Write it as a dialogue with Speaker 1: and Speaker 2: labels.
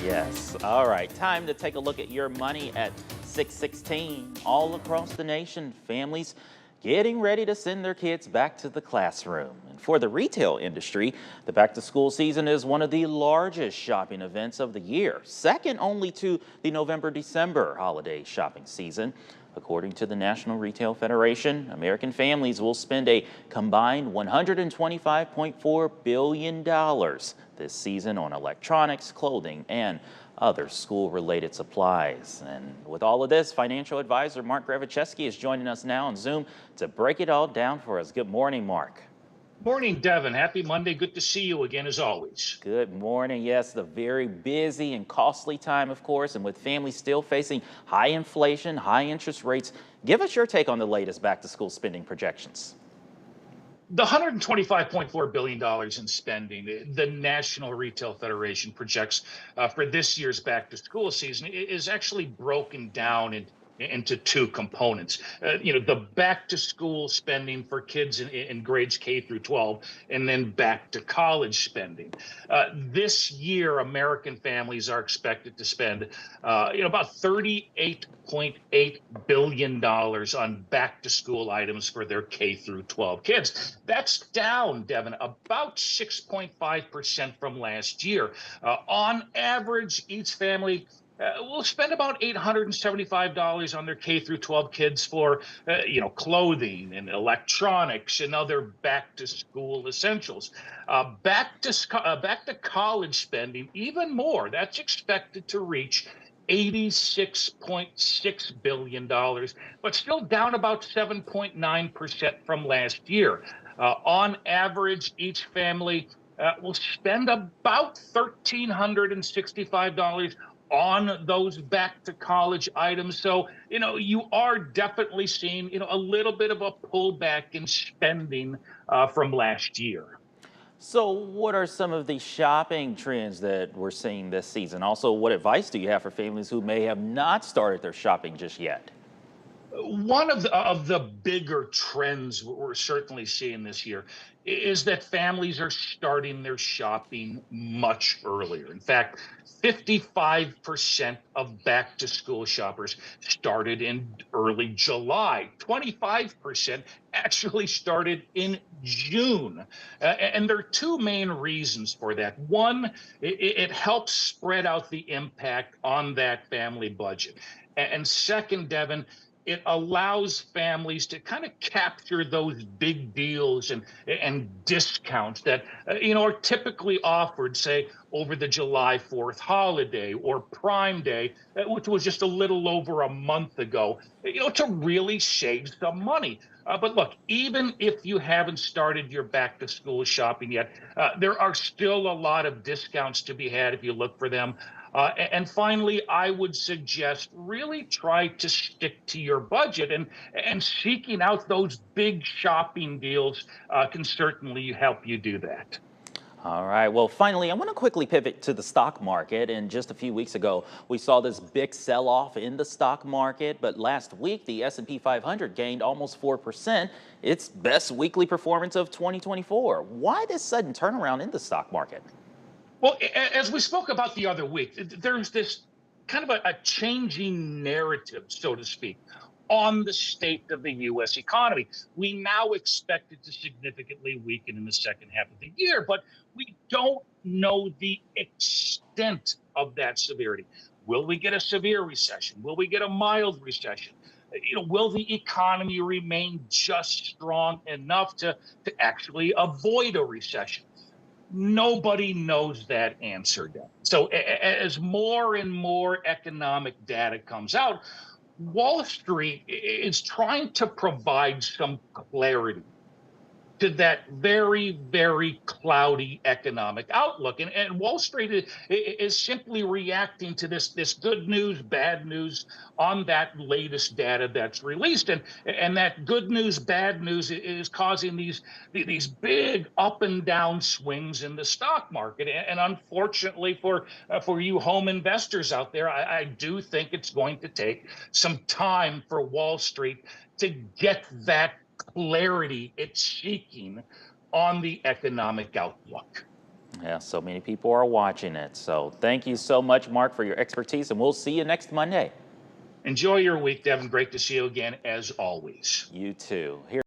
Speaker 1: Yes. All right. Time to take a look at your money at 616. All across the nation, families getting ready to send their kids back to the classroom. And for the retail industry, the back to school season is one of the largest shopping events of the year, second only to the November-December holiday shopping season. According to the National Retail Federation, American families will spend a combined $125.4 billion this season on electronics, clothing, and other school-related supplies. And with all of this, financial advisor Mark Gravicheski is joining us now on Zoom to break it all down for us. Good morning, Mark.
Speaker 2: Morning, Devin. Happy Monday. Good to see you again, as always.
Speaker 1: Good morning. Yes, the very busy and costly time, of course, and with families still facing high inflation, high interest rates. Give us your take on the latest back-to-school spending projections.
Speaker 2: The $125.4 billion in spending the National Retail Federation projects for this year's back to school season is actually broken down into two components. The back to school spending for kids in grades K through 12, and then back to college spending. This year, American families are expected to spend, about $38.8 billion on back to school items for their K through 12 kids. That's down, Devin, about 6.5% from last year. On average, each family will spend about $875 on their K through 12 kids for, clothing and electronics and other back to school essentials. Back to college spending, even more. That's expected to reach $86.6 billion, but still down about 7.9% from last year. On average, each family will spend about $1,365 on those back to college items. So, you are definitely seeing, a little bit of a pullback in spending from last year.
Speaker 1: So what are some of the shopping trends that we're seeing this season? Also, what advice do you have for families who may have not started their shopping just yet?
Speaker 2: One of the bigger trends we're certainly seeing this year is that families are starting their shopping much earlier. In fact, 55% of back to school shoppers started in early July. 25% actually started in June. And there are two main reasons for that. One, it helps spread out the impact on that family budget. And second, Devin, it allows families to kind of capture those big deals and discounts that are typically offered, say, over the July 4th holiday or Prime Day, which was just a little over a month ago, to really save some money. But look, even if you haven't started your back to school shopping yet, there are still a lot of discounts to be had if you look for them. And finally, I would suggest really try to stick to your budget, and seeking out those big shopping deals can certainly help you do that.
Speaker 1: All right. Well, finally, I want to quickly pivot to the stock market. And just a few weeks ago, we saw this big sell-off in the stock market. But last week, the S&P 500 gained almost 4%, its best weekly performance of 2024. Why this sudden turnaround in the stock market?
Speaker 2: Well, as we spoke about the other week, there's this kind of a changing narrative, so to speak, on the state of the U.S. economy. We now expect it to significantly weaken in the second half of the year, but we don't know the extent of that severity. Will we get a severe recession? Will we get a mild recession? Will the economy remain just strong enough to actually avoid a recession? Nobody knows that answer yet. So as more and more economic data comes out, Wall Street is trying to provide some clarity to that very, very cloudy economic outlook. And Wall Street is simply reacting to this good news, bad news on that latest data that's released. And that good news, bad news is causing these big up and down swings in the stock market. And unfortunately for you home investors out there, I do think it's going to take some time for Wall Street to get that clarity it's seeking on the economic outlook.
Speaker 1: Yeah, so many people are watching it. So thank you so much, Mark, for your expertise, and we'll see you next Monday.
Speaker 2: Enjoy your week, Devin. Great to see you again, as always.
Speaker 1: You too. Here